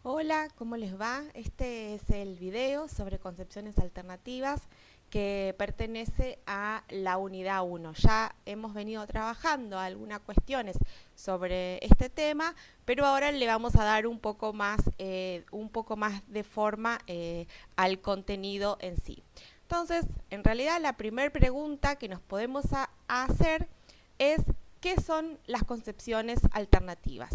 Hola, ¿cómo les va? Este es el video sobre concepciones alternativas que pertenece a la unidad 1. Ya hemos venido trabajando algunas cuestiones sobre este tema, pero ahora le vamos a dar un poco más de forma al contenido en sí. Entonces, en realidad la primera pregunta que nos podemos hacer es ¿qué son las concepciones alternativas?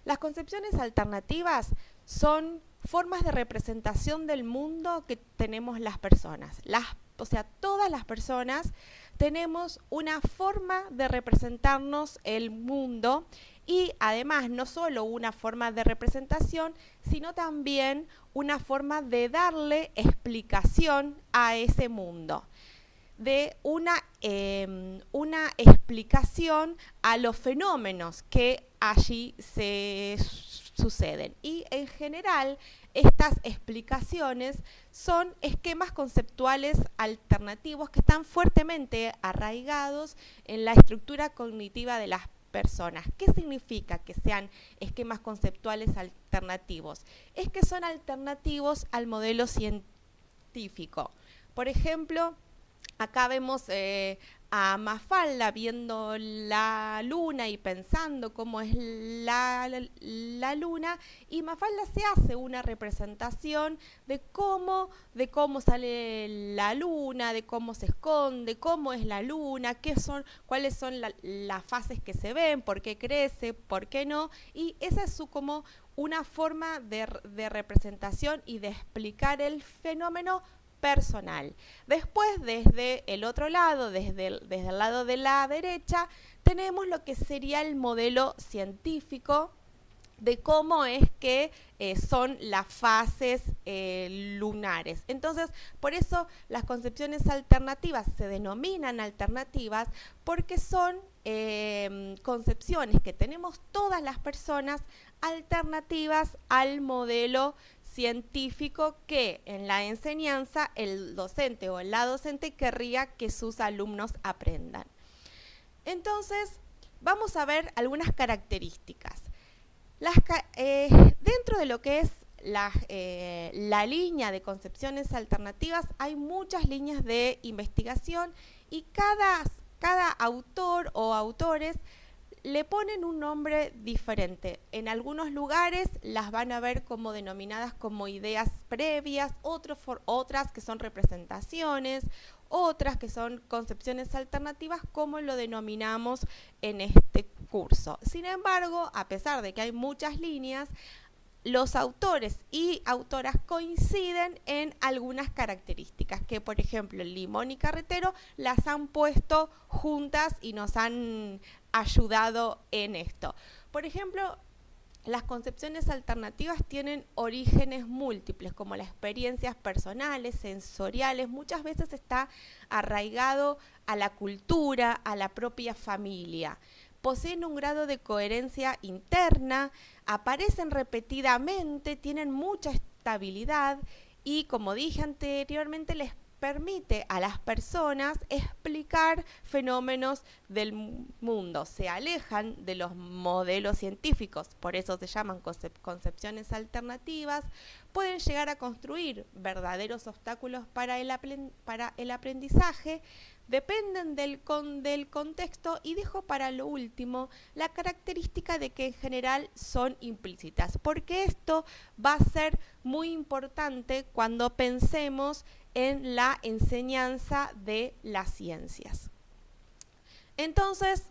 Las concepciones alternativas son formas de representación del mundo que tenemos las personas. O sea, todas las personas tenemos una forma de representarnos el mundo y además no solo una forma de representación, sino también una forma de darle explicación a ese mundo de una explicación a los fenómenos que allí se suceden. Y en general, estas explicaciones son esquemas conceptuales alternativos que están fuertemente arraigados en la estructura cognitiva de las personas. ¿Qué significa que sean esquemas conceptuales alternativos? Es que son alternativos al modelo científico. Por ejemplo, acá vemos a Mafalda viendo la luna y pensando cómo es la luna, y Mafalda se hace una representación de cómo sale la luna, de cómo se esconde, cómo es la luna, cuáles son las fases que se ven, por qué crece, por qué no, y esa es como una forma de representación y de explicar el fenómeno personal. Después, desde el otro lado, desde el lado de la derecha, tenemos lo que sería el modelo científico de cómo es que son las fases lunares. Entonces, por eso las concepciones alternativas se denominan alternativas porque son concepciones que tenemos todas las personas alternativas al modelo científico que en la enseñanza el docente o la docente querría que sus alumnos aprendan. Entonces, vamos a ver algunas características. Dentro de lo que es la línea de concepciones alternativas hay muchas líneas de investigación y cada autor o autores le ponen un nombre diferente. En algunos lugares las van a ver como denominadas como ideas previas, otras que son representaciones, otras que son concepciones alternativas, como lo denominamos en este curso. Sin embargo, a pesar de que hay muchas líneas, los autores y autoras coinciden en algunas características que, por ejemplo, Limón y Carretero las han puesto juntas y nos han ayudado en esto. Por ejemplo, las concepciones alternativas tienen orígenes múltiples, como las experiencias personales, sensoriales, muchas veces está arraigado a la cultura, a la propia familia. Poseen un grado de coherencia interna, aparecen repetidamente, tienen mucha estabilidad y, como dije anteriormente, les permite a las personas explicar fenómenos del mundo. Se alejan de los modelos científicos, por eso se llaman concepciones alternativas. Pueden llegar a construir verdaderos obstáculos para el aprendizaje, dependen del contexto, y dejo para lo último la característica de que en general son implícitas, porque esto va a ser muy importante cuando pensemos en la enseñanza de las ciencias. Entonces,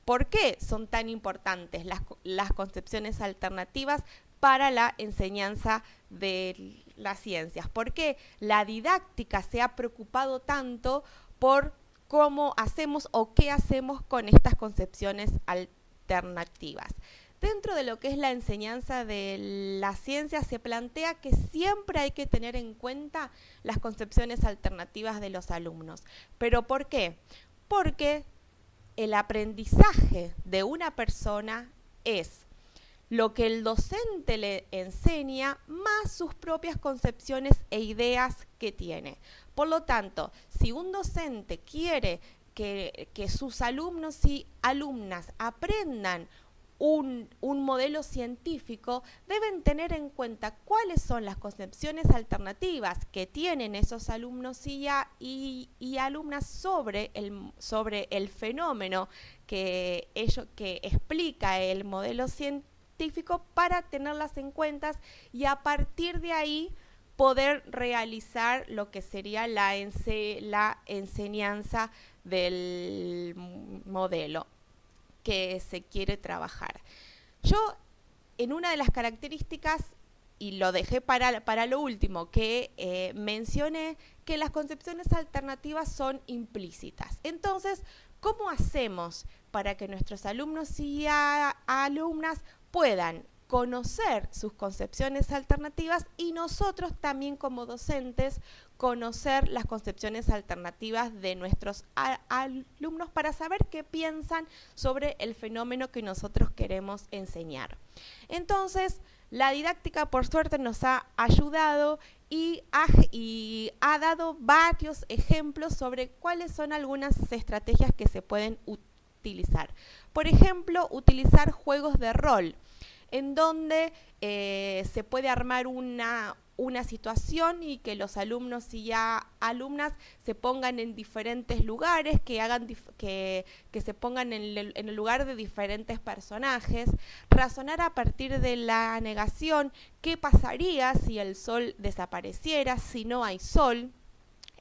¿por qué son tan importantes las concepciones alternativas para la enseñanza de las ciencias? ¿Por qué la didáctica se ha preocupado tanto por cómo hacemos o qué hacemos con estas concepciones alternativas? Dentro de lo que es la enseñanza de la ciencia se plantea que siempre hay que tener en cuenta las concepciones alternativas de los alumnos. ¿Pero por qué? Porque el aprendizaje de una persona es lo que el docente le enseña más sus propias concepciones e ideas que tiene. Por lo tanto, si un docente quiere que sus alumnos y alumnas aprendan un modelo científico, deben tener en cuenta cuáles son las concepciones alternativas que tienen esos alumnos y alumnas sobre el fenómeno que explica el modelo científico, para tenerlas en cuenta y a partir de ahí poder realizar lo que sería la enseñanza del modelo que se quiere trabajar. Yo, en una de las características, y lo dejé para lo último, que mencioné que las concepciones alternativas son implícitas. Entonces, ¿cómo hacemos para que nuestros alumnos y alumnas puedan conocer sus concepciones alternativas y nosotros también como docentes conocer las concepciones alternativas de nuestros alumnos para saber qué piensan sobre el fenómeno que nosotros queremos enseñar? Entonces, la didáctica, por suerte, nos ha ayudado y ha dado varios ejemplos sobre cuáles son algunas estrategias que se pueden utilizar. Por ejemplo, utilizar juegos de rol, en donde se puede armar una situación y que los alumnos y alumnas se pongan en diferentes lugares, que se pongan en el lugar de diferentes personajes, razonar a partir de la negación, qué pasaría si el sol desapareciera, si no hay sol,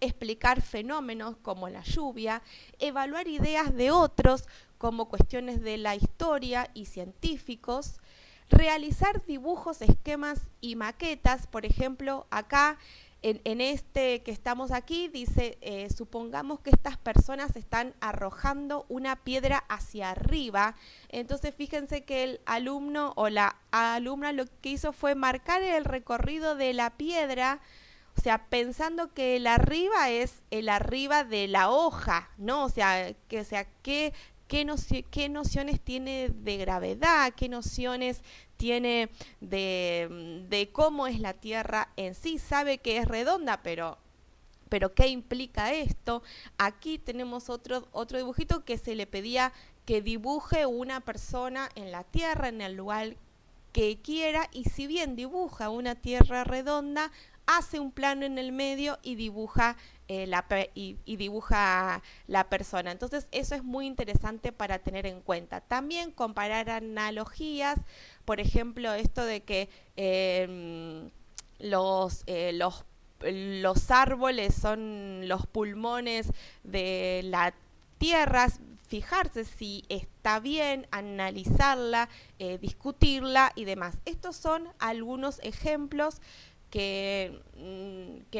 explicar fenómenos como la lluvia, evaluar ideas de otros como cuestiones de la historia y científicos, realizar dibujos, esquemas y maquetas. Por ejemplo, acá en este que estamos aquí dice, supongamos que estas personas están arrojando una piedra hacia arriba. Entonces fíjense que el alumno o la alumna lo que hizo fue marcar el recorrido de la piedra, o sea, pensando que el arriba es el arriba de la hoja, ¿no? O sea, ¿qué nociones tiene de gravedad? ¿Qué nociones tiene de cómo es la Tierra en sí? Sabe que es redonda, pero ¿qué implica esto? Aquí tenemos otro dibujito que se le pedía que dibuje una persona en la Tierra, en el lugar que quiera, y si bien dibuja una Tierra redonda, hace un plano en el medio y dibuja la persona. Entonces eso es muy interesante para tener en cuenta. También comparar analogías, por ejemplo, esto de que los árboles son los pulmones de la tierra, fijarse si está bien, analizarla, discutirla y demás. Estos son algunos ejemplos que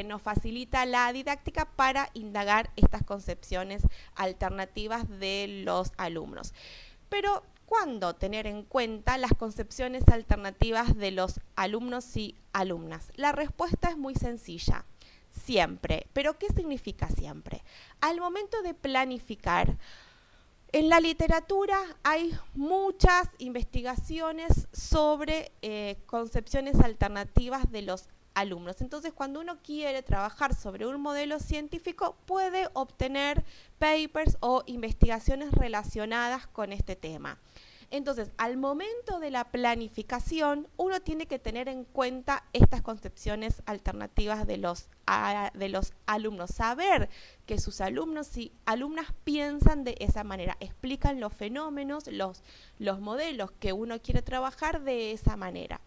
nos facilita la didáctica para indagar estas concepciones alternativas de los alumnos. Pero, ¿cuándo tener en cuenta las concepciones alternativas de los alumnos y alumnas? La respuesta es muy sencilla, siempre. ¿Pero qué significa siempre? Al momento de planificar, en la literatura hay muchas investigaciones sobre concepciones alternativas de los alumnos. Entonces, cuando uno quiere trabajar sobre un modelo científico, puede obtener papers o investigaciones relacionadas con este tema. Entonces, al momento de la planificación, uno tiene que tener en cuenta estas concepciones alternativas de los alumnos, saber que sus alumnos y alumnas piensan de esa manera, explican los fenómenos, los modelos que uno quiere trabajar de esa manera.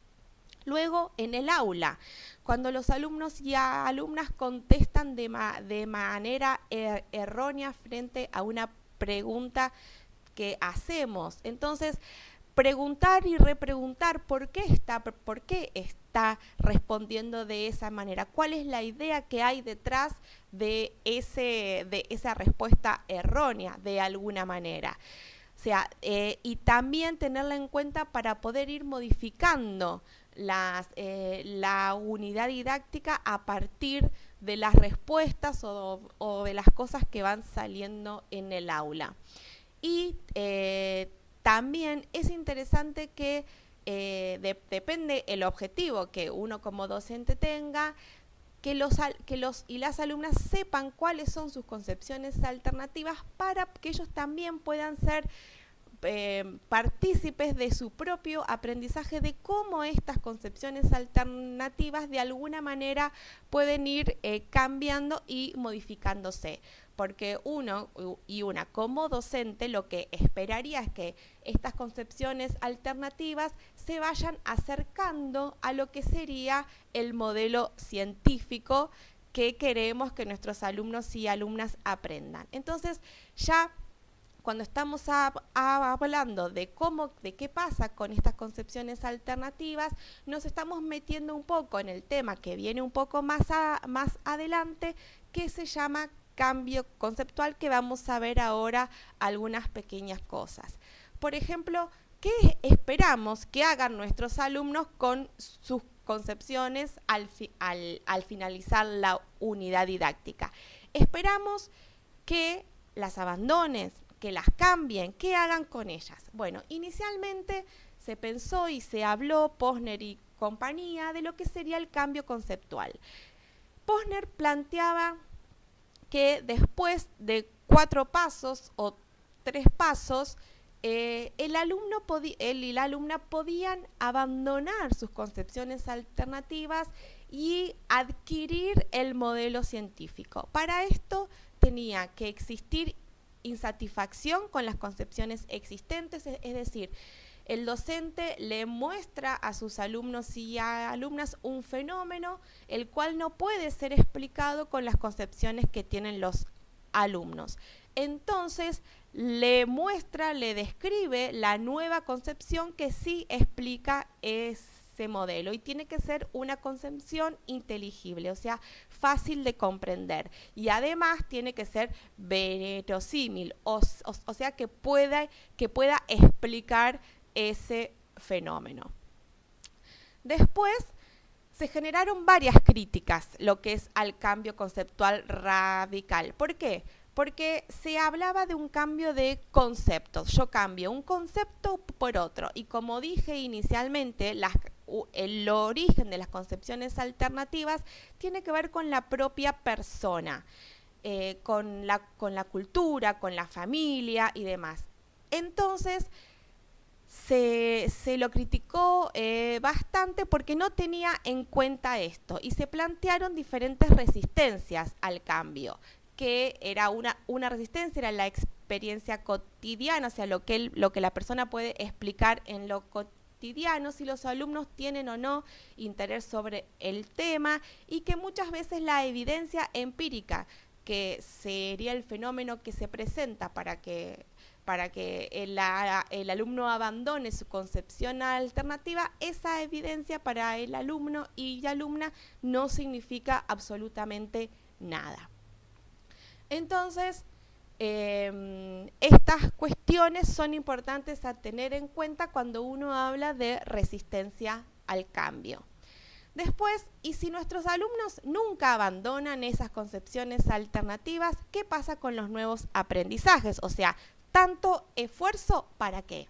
Luego, en el aula, cuando los alumnos y alumnas contestan de manera errónea frente a una pregunta que hacemos, entonces preguntar y repreguntar por qué está respondiendo de esa manera, cuál es la idea que hay detrás de esa respuesta errónea de alguna manera. O sea, y también tenerla en cuenta para poder ir modificando la unidad didáctica a partir de las respuestas o de las cosas que van saliendo en el aula. Y también es interesante que depende el objetivo que uno como docente tenga, que los y las alumnas sepan cuáles son sus concepciones alternativas para que ellos también puedan ser partícipes de su propio aprendizaje, de cómo estas concepciones alternativas de alguna manera pueden ir cambiando y modificándose. Porque uno y una como docente lo que esperaría es que estas concepciones alternativas se vayan acercando a lo que sería el modelo científico que queremos que nuestros alumnos y alumnas aprendan. Entonces, ya cuando estamos hablando de qué pasa con estas concepciones alternativas, nos estamos metiendo un poco en el tema que viene un poco más adelante, que se llama cambio conceptual, que vamos a ver ahora algunas pequeñas cosas. Por ejemplo, ¿qué esperamos que hagan nuestros alumnos con sus concepciones al finalizar la unidad didáctica? Esperamos que las abandonen, que las cambien, ¿qué hagan con ellas? Bueno, inicialmente se pensó y se habló, Posner y compañía, de lo que sería el cambio conceptual. Posner planteaba que después de 4 pasos o 3 pasos, el alumno y la alumna podían abandonar sus concepciones alternativas y adquirir el modelo científico. Para esto tenía que existir insatisfacción con las concepciones existentes, es decir, el docente le muestra a sus alumnos y a alumnas un fenómeno el cual no puede ser explicado con las concepciones que tienen los alumnos. Entonces, le muestra, le describe la nueva concepción que sí explica ese modelo y tiene que ser una concepción inteligible, o sea, fácil de comprender, y además tiene que ser verosímil, o sea, que pueda explicar ese fenómeno. Después se generaron varias críticas, lo que es al cambio conceptual radical. ¿Por qué? Porque se hablaba de un cambio de conceptos. Yo cambio un concepto por otro. Y como dije inicialmente, el origen de las concepciones alternativas tiene que ver con la propia persona, con la cultura, con la familia y demás. Entonces, se lo criticó bastante porque no tenía en cuenta esto y se plantearon diferentes resistencias al cambio, que era una resistencia, era la experiencia cotidiana, o sea, lo que la persona puede explicar en lo cotidiano, si los alumnos tienen o no interés sobre el tema, y que muchas veces la evidencia empírica, que sería el fenómeno que se presenta para que el alumno abandone su concepción alternativa, esa evidencia para el alumno y alumna no significa absolutamente nada. Entonces, estas cuestiones son importantes a tener en cuenta cuando uno habla de resistencia al cambio. Después, y si nuestros alumnos nunca abandonan esas concepciones alternativas, ¿qué pasa con los nuevos aprendizajes? O sea, ¿tanto esfuerzo para qué?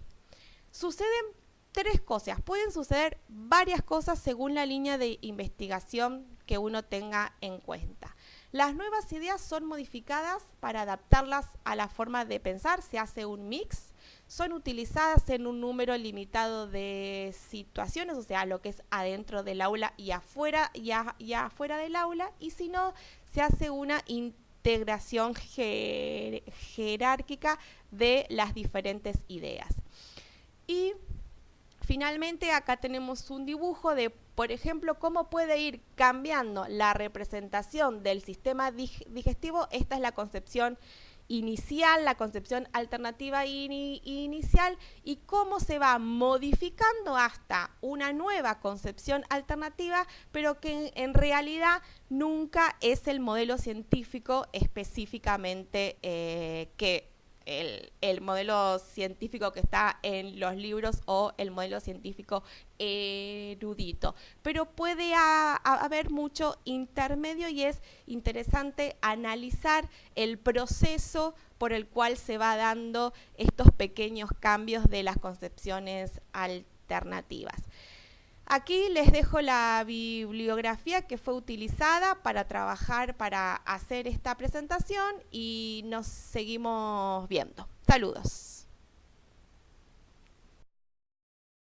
Suceden 3 cosas, pueden suceder varias cosas según la línea de investigación que uno tenga en cuenta. Las nuevas ideas son modificadas para adaptarlas a la forma de pensar, se hace un mix, son utilizadas en un número limitado de situaciones, o sea, lo que es adentro del aula y afuera del aula, y si no, se hace una integración jerárquica de las diferentes ideas. Y finalmente acá tenemos un dibujo de, por ejemplo, cómo puede ir cambiando la representación del sistema digestivo. Esta es la concepción inicial, la concepción alternativa inicial, y cómo se va modificando hasta una nueva concepción alternativa, pero que en realidad nunca es el modelo científico específicamente que el modelo científico que está en los libros o el modelo científico erudito. Pero puede haber mucho intermedio y es interesante analizar el proceso por el cual se va dando estos pequeños cambios de las concepciones alternativas. Aquí les dejo la bibliografía que fue utilizada para trabajar, para hacer esta presentación, y nos seguimos viendo. Saludos.